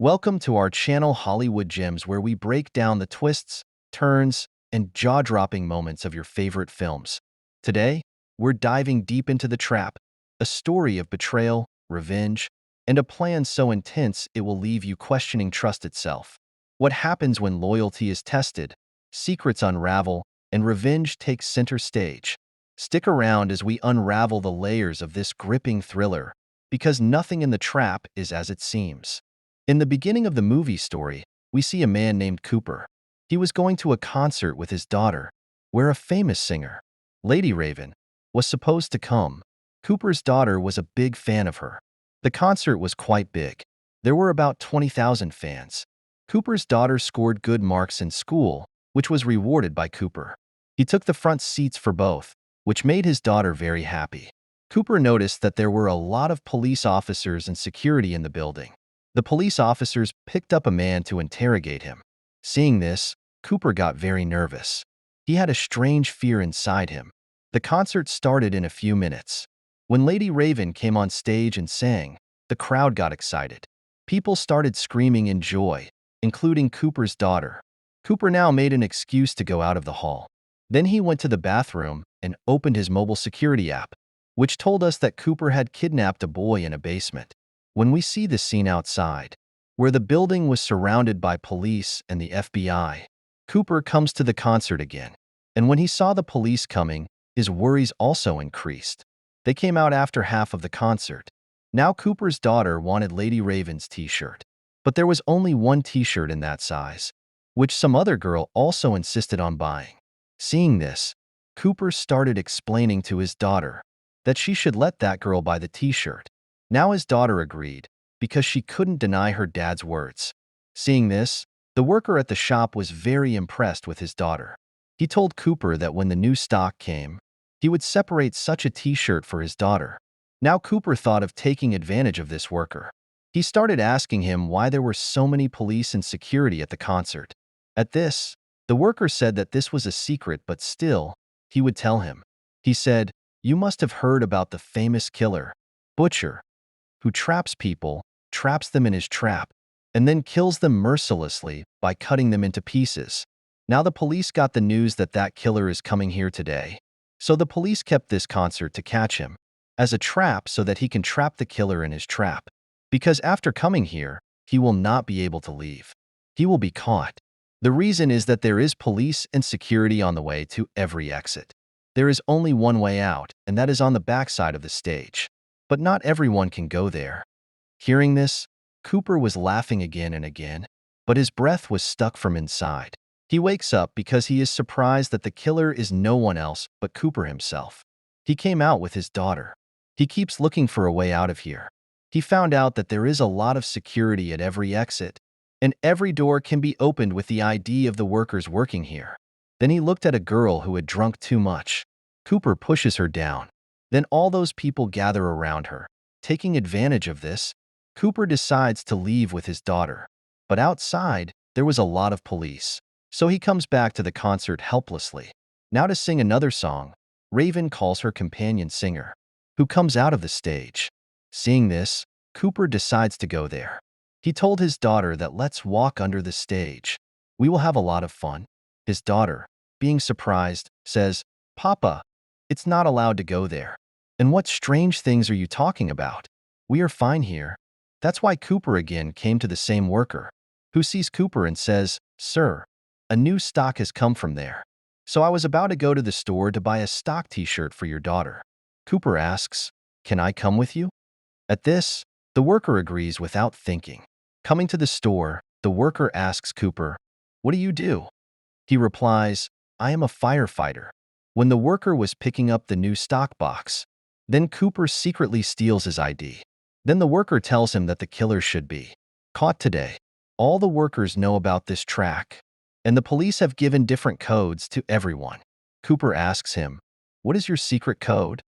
Welcome to our channel Hollywood Gems, where we break down the twists, turns, and jaw-dropping moments of your favorite films. Today, we're diving deep into The Trap, a story of betrayal, revenge, and a plan so intense it will leave you questioning trust itself. What happens when loyalty is tested, secrets unravel, and revenge takes center stage? Stick around as we unravel the layers of this gripping thriller, because nothing in The Trap is as it seems. In the beginning of the movie story, we see a man named Cooper. He was going to a concert with his daughter, where a famous singer, Lady Raven, was supposed to come. Cooper's daughter was a big fan of her. The concert was quite big. There were about 20,000 fans. Cooper's daughter scored good marks in school, which was rewarded by Cooper. He took the front seats for both, which made his daughter very happy. Cooper noticed that there were a lot of police officers and security in the building. The police officers picked up a man to interrogate him. Seeing this, Cooper got very nervous. He had a strange fear inside him. The concert started in a few minutes. When Lady Raven came on stage and sang, the crowd got excited. People started screaming in joy, including Cooper's daughter. Cooper now made an excuse to go out of the hall. Then he went to the bathroom and opened his mobile security app, which told us that Cooper had kidnapped a boy in a basement. When we see the scene outside, where the building was surrounded by police and the FBI, Cooper comes to the concert again. And when he saw the police coming, his worries also increased. They came out after half of the concert. Now Cooper's daughter wanted Lady Raven's t-shirt. But there was only one t-shirt in that size, which some other girl also insisted on buying. Seeing this, Cooper started explaining to his daughter that she should let that girl buy the t-shirt. Now his daughter agreed, because she couldn't deny her dad's words. Seeing this, the worker at the shop was very impressed with his daughter. He told Cooper that when the new stock came, he would separate such a t-shirt for his daughter. Now Cooper thought of taking advantage of this worker. He started asking him why there were so many police and security at the concert. At this, the worker said that this was a secret, but still, he would tell him. He said, "You must have heard about the famous killer, Butcher, who traps people, traps them in his trap, and then kills them mercilessly by cutting them into pieces. Now the police got the news that that killer is coming here today. So the police kept this concert to catch him, as a trap so that he can trap the killer in his trap. Because after coming here, he will not be able to leave. He will be caught. The reason is that there is police and security on the way to every exit. There is only one way out, and that is on the backside of the stage. But not everyone can go there." Hearing this, Cooper was laughing again and again, but his breath was stuck from inside. He wakes up because he is surprised that the killer is no one else but Cooper himself. He came out with his daughter. He keeps looking for a way out of here. He found out that there is a lot of security at every exit, and every door can be opened with the ID of the workers working here. Then he looked at a girl who had drunk too much. Cooper pushes her down. Then all those people gather around her. Taking advantage of this, Cooper decides to leave with his daughter. But outside, there was a lot of police. So he comes back to the concert helplessly. Now to sing another song, Raven calls her companion singer, who comes out of the stage. Seeing this, Cooper decides to go there. He told his daughter that let's walk under the stage. We will have a lot of fun. His daughter, being surprised, says, "Papa, it's not allowed to go there." "And what strange things are you talking about? We are fine here." That's why Cooper again came to the same worker, who sees Cooper and says, "Sir, a new stock has come from there. So I was about to go to the store to buy a stock t-shirt for your daughter." Cooper asks, "Can I come with you?" At this, the worker agrees without thinking. Coming to the store, the worker asks Cooper, "What do you do?" He replies, "I am a firefighter." When the worker was picking up the new stock box, then Cooper secretly steals his ID. Then the worker tells him that the killer should be caught today. All the workers know about this track, and the police have given different codes to everyone. Cooper asks him, "What is your secret code?"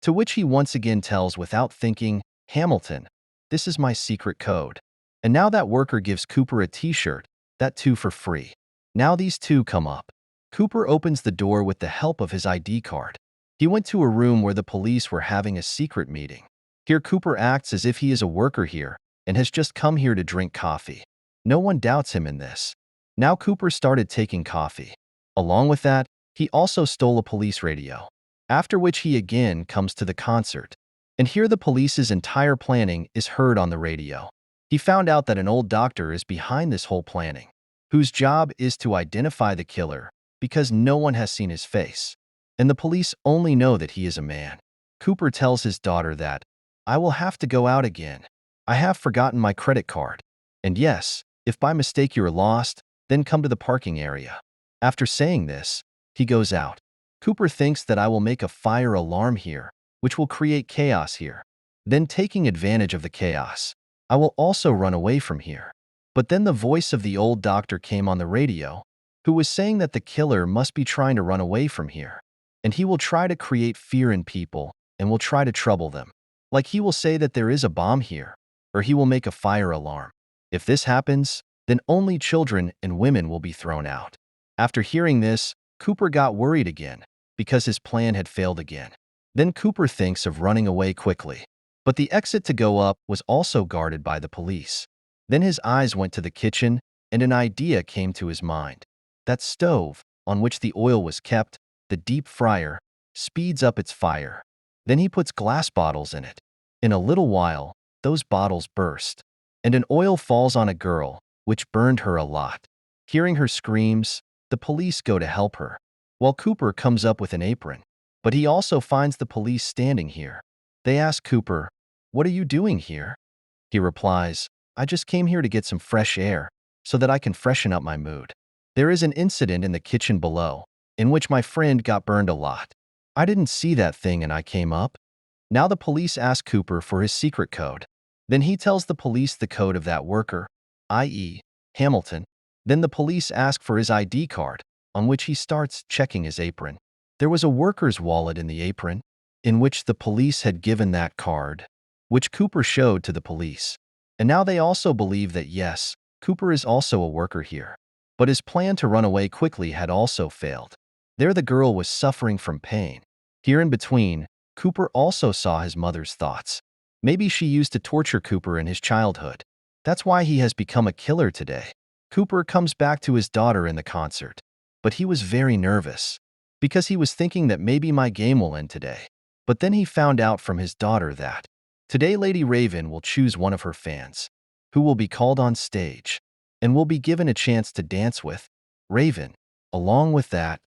To which he once again tells without thinking, "Hamilton, this is my secret code." And now that worker gives Cooper a t-shirt, that too for free. Now these two come up. Cooper opens the door with the help of his ID card. He went to a room where the police were having a secret meeting. Here Cooper acts as if he is a worker here and has just come here to drink coffee. No one doubts him in this. Now Cooper started taking coffee. Along with that, he also stole a police radio. After which he again comes to the concert. And here the police's entire planning is heard on the radio. He found out that an old doctor is behind this whole planning, whose job is to identify the killer because no one has seen his face. And the police only know that he is a man. Cooper tells his daughter that, "I will have to go out again. I have forgotten my credit card. And yes, if by mistake you're lost, then come to the parking area." After saying this, he goes out. Cooper thinks that I will make a fire alarm here, which will create chaos here. Then taking advantage of the chaos, I will also run away from here. But then the voice of the old doctor came on the radio, who was saying that the killer must be trying to run away from here. And he will try to create fear in people and will try to trouble them. Like he will say that there is a bomb here, or he will make a fire alarm. If this happens, then only children and women will be thrown out. After hearing this, Cooper got worried again, because his plan had failed again. Then Cooper thinks of running away quickly. But the exit to go up was also guarded by the police. Then his eyes went to the kitchen, and an idea came to his mind. That stove, on which the oil was kept, the deep fryer, speeds up its fire. Then he puts glass bottles in it. In a little while, those bottles burst, and an oil falls on a girl, which burned her a lot. Hearing her screams, the police go to help her, while Cooper comes up with an apron. But he also finds the police standing here. They ask Cooper, "What are you doing here?" He replies, "I just came here to get some fresh air, so that I can freshen up my mood. There is an incident in the kitchen below, in which my friend got burned a lot. I didn't see that thing and I came up." Now the police ask Cooper for his secret code. Then he tells the police the code of that worker, i.e., Hamilton. Then the police ask for his ID card, on which he starts checking his apron. There was a worker's wallet in the apron, in which the police had given that card, which Cooper showed to the police. And now they also believe that yes, Cooper is also a worker here. But his plan to run away quickly had also failed. There the girl was suffering from pain. Here in between, Cooper also saw his mother's thoughts. Maybe she used to torture Cooper in his childhood. That's why he has become a killer today. Cooper comes back to his daughter in the concert, but he was very nervous, because he was thinking that maybe my game will end today. But then he found out from his daughter that today Lady Raven will choose one of her fans, who will be called on stage, and will be given a chance to dance with Raven. Along with that,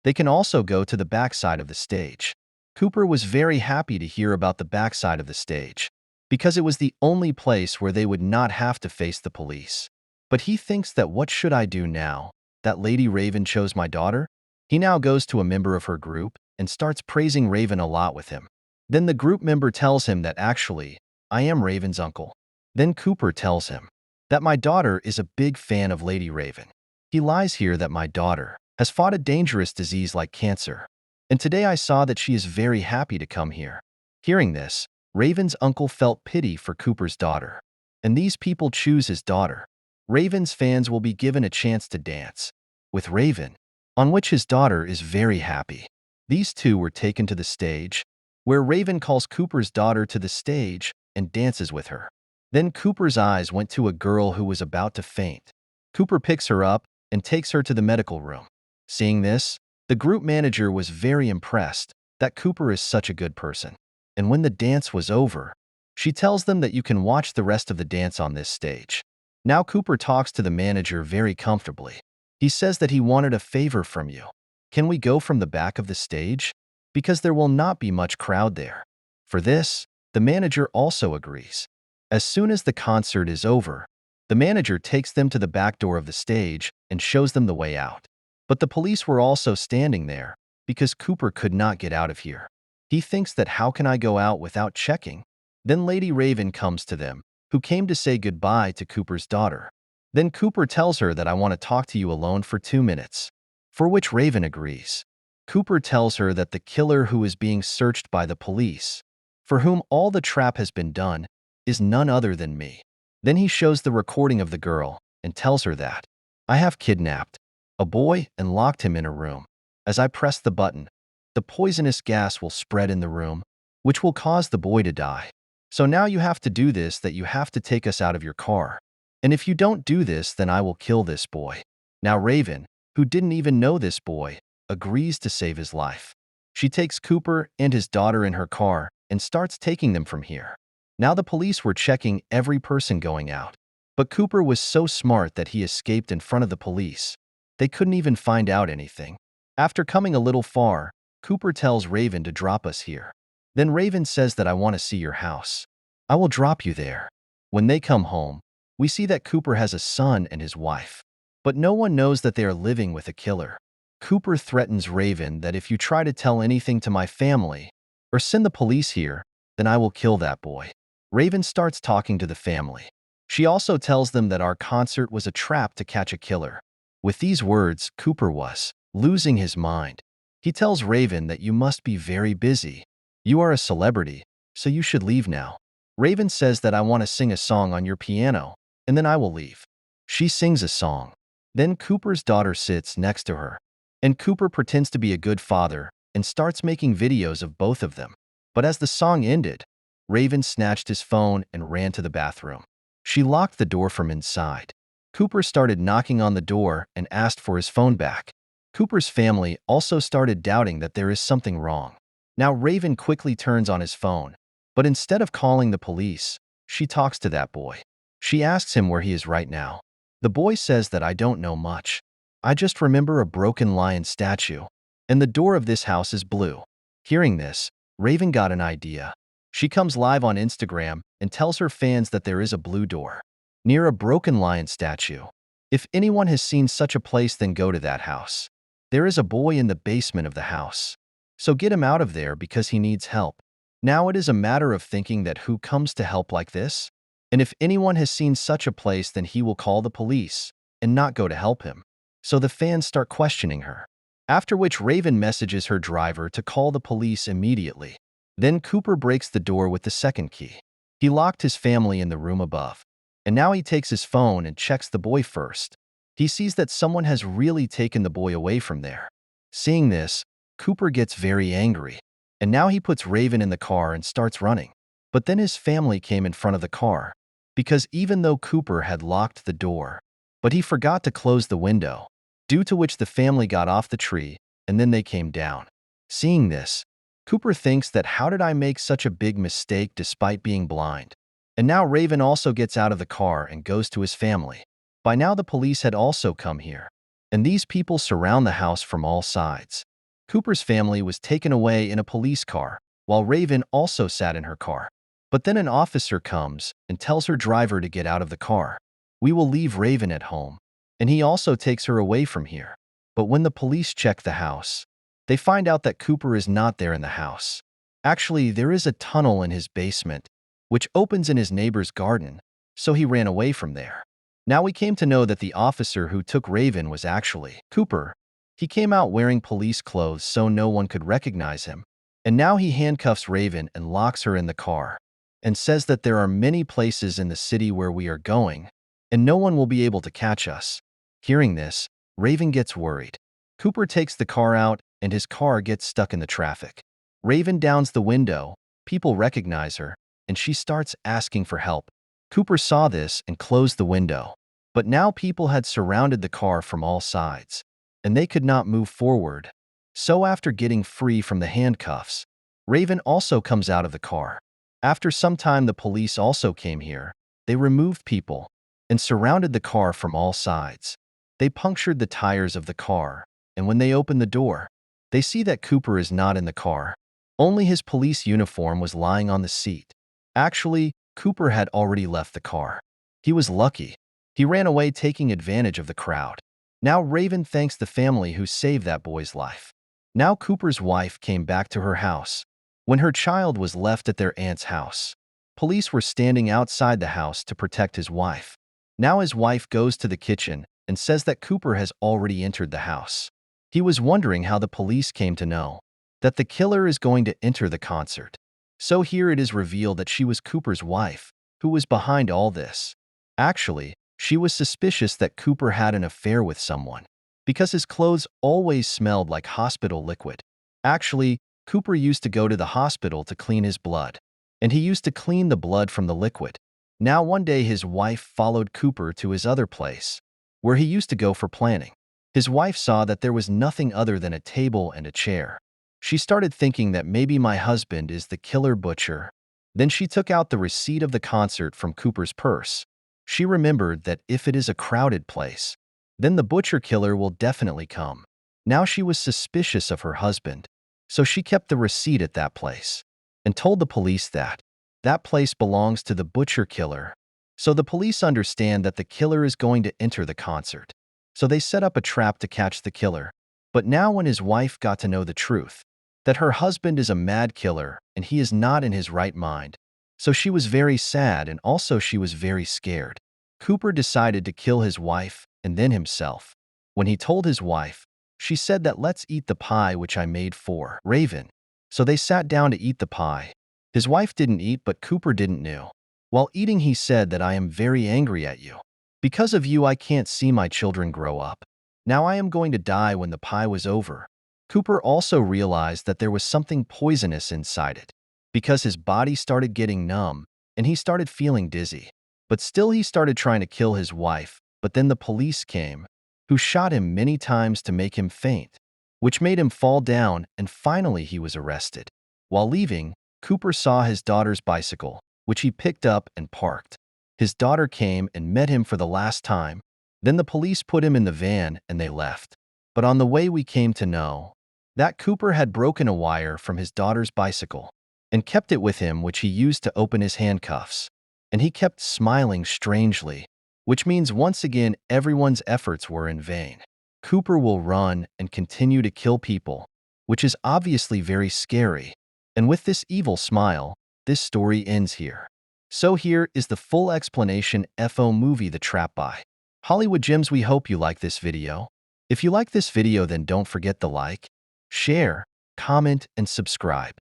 they can also go to the backside of the stage. Cooper was very happy to hear about the backside of the stage, because it was the only place where they would not have to face the police. But he thinks that what should I do now, that Lady Raven chose my daughter? He now goes to a member of her group and starts praising Raven a lot with him. Then the group member tells him that actually, I am Raven's uncle. Then Cooper tells him that my daughter is a big fan of Lady Raven. He lies here that my daughter has fought a dangerous disease like cancer. And today I saw that she is very happy to come here. Hearing this, Raven's uncle felt pity for Cooper's daughter. And these people choose his daughter. Raven's fans will be given a chance to dance with Raven, on which his daughter is very happy. These two were taken to the stage, where Raven calls Cooper's daughter to the stage and dances with her. Then Cooper's eyes went to a girl who was about to faint. Cooper picks her up and takes her to the medical room. Seeing this, the group manager was very impressed that Cooper is such a good person. And when the dance was over, she tells them that you can watch the rest of the dance on this stage. Now Cooper talks to the manager very comfortably. He says that he wanted a favor from you. Can we go from the back of the stage? Because there will not be much crowd there. For this, the manager also agrees. As soon as the concert is over, the manager takes them to the back door of the stage and shows them the way out. But the police were also standing there, because Cooper could not get out of here. He thinks that how can I go out without checking? Then Lady Raven comes to them, who came to say goodbye to Cooper's daughter. Then Cooper tells her that I want to talk to you alone for 2 minutes, for which Raven agrees. Cooper tells her that the killer who is being searched by the police, for whom all the trap has been done, is none other than me. Then he shows the recording of the girl and tells her that I have kidnapped a boy and locked him in a room. As I press the button, the poisonous gas will spread in the room, which will cause the boy to die. So now you have to do this, that you have to take us out of your car. And if you don't do this, then I will kill this boy." Now Raven, who didn't even know this boy, agrees to save his life. She takes Cooper and his daughter in her car and starts taking them from here. Now the police were checking every person going out. But Cooper was so smart that he escaped in front of the police. They couldn't even find out anything. After coming a little far, Cooper tells Raven to drop us here. Then Raven says that I want to see your house. I will drop you there. When they come home, we see that Cooper has a son and his wife. But no one knows that they are living with a killer. Cooper threatens Raven that if you try to tell anything to my family or send the police here, then I will kill that boy. Raven starts talking to the family. She also tells them that our concert was a trap to catch a killer. With these words, Cooper was losing his mind. He tells Raven that you must be very busy. You are a celebrity, so you should leave now. Raven says that I want to sing a song on your piano, and then I will leave. She sings a song. Then Cooper's daughter sits next to her, and Cooper pretends to be a good father and starts making videos of both of them. But as the song ended, Raven snatched his phone and ran to the bathroom. She locked the door from inside. Cooper started knocking on the door and asked for his phone back. Cooper's family also started doubting that there is something wrong. Now Raven quickly turns on his phone, but instead of calling the police, she talks to that boy. She asks him where he is right now. The boy says that I don't know much. I just remember a broken lion statue, and the door of this house is blue. Hearing this, Raven got an idea. She comes live on Instagram and tells her fans that there is a blue door near a broken lion statue. If anyone has seen such a place, then go to that house. There is a boy in the basement of the house. So get him out of there because he needs help. Now it is a matter of thinking that who comes to help like this? And if anyone has seen such a place, then he will call the police and not go to help him. So the fans start questioning her. After which Raven messages her driver to call the police immediately. Then Cooper breaks the door with the second key. He locked his family in the room above. And now he takes his phone and checks the boy first. He sees that someone has really taken the boy away from there. Seeing this, Cooper gets very angry. And now he puts Raven in the car and starts running. But then his family came in front of the car. Because even though Cooper had locked the door, but he forgot to close the window, due to which the family got off the tree and then they came down. Seeing this, Cooper thinks that how did I make such a big mistake despite being blind? And now Raven also gets out of the car and goes to his family. By now the police had also come here, and these people surround the house from all sides. Cooper's family was taken away in a police car, while Raven also sat in her car. But then an officer comes and tells her driver to get out of the car. We will leave Raven at home, and he also takes her away from here. But when the police check the house, they find out that Cooper is not there in the house. Actually, there is a tunnel in his basement, which opens in his neighbor's garden, so he ran away from there. Now we came to know that the officer who took Raven was actually Cooper. He came out wearing police clothes so no one could recognize him. And now he handcuffs Raven and locks her in the car, and says that there are many places in the city where we are going, and no one will be able to catch us. Hearing this, Raven gets worried. Cooper takes the car out, and his car gets stuck in the traffic. Raven downs the window, people recognize her, and she starts asking for help. Cooper saw this and closed the window. But now people had surrounded the car from all sides, and they could not move forward. So after getting free from the handcuffs, Raven also comes out of the car. After some time the police also came here. They removed people and surrounded the car from all sides. They punctured the tires of the car, and when they open the door, they see that Cooper is not in the car. Only his police uniform was lying on the seat. Actually, Cooper had already left the car. He was lucky. He ran away taking advantage of the crowd. Now Raven thanks the family who saved that boy's life. Now Cooper's wife came back to her house. When her child was left at their aunt's house, police were standing outside the house to protect his wife. Now his wife goes to the kitchen and says that Cooper has already entered the house. He was wondering how the police came to know that the killer is going to enter the concert. So here it is revealed that she was Cooper's wife, who was behind all this. Actually, she was suspicious that Cooper had an affair with someone, because his clothes always smelled like hospital liquid. Actually, Cooper used to go to the hospital to clean his blood. and he used to clean the blood from the liquid. Now one day his wife followed Cooper to his other place, where he used to go for planning. His wife saw that there was nothing other than a table and a chair. She started thinking that maybe my husband is the killer butcher. Then she took out the receipt of the concert from Cooper's purse. She remembered that if it is a crowded place, then the butcher killer will definitely come. Now she was suspicious of her husband, so she kept the receipt at that place and told the police that that place belongs to the butcher killer. So the police understand that the killer is going to enter the concert. So they set up a trap to catch the killer. But now when his wife got to know the truth, that her husband is a mad killer and he is not in his right mind, so she was very sad and also she was very scared. Cooper decided to kill his wife and then himself. When he told his wife, she said that let's eat the pie which I made for Raven. So they sat down to eat the pie. His wife didn't eat, but Cooper didn't know. While eating, he said that I am very angry at you. Because of you, I can't see my children grow up. Now I am going to die. When the pie was over, Cooper also realized that there was something poisonous inside it, because his body started getting numb and he started feeling dizzy. But still he started trying to kill his wife, but then the police came, who shot him many times to make him faint, which made him fall down, and finally he was arrested. While leaving, Cooper saw his daughter's bicycle, which he picked up and parked. His daughter came and met him for the last time. Then the police put him in the van and they left. But on the way we came to know that Cooper had broken a wire from his daughter's bicycle and kept it with him, which he used to open his handcuffs. And he kept smiling strangely, which means once again everyone's efforts were in vain. Cooper will run and continue to kill people, which is obviously very scary. And with this evil smile, this story ends here. So here is the full explanation. FO movie The Trap by Hollywood Gems. We hope you like this video. If you like this video, then don't forget to like, share, comment, and subscribe.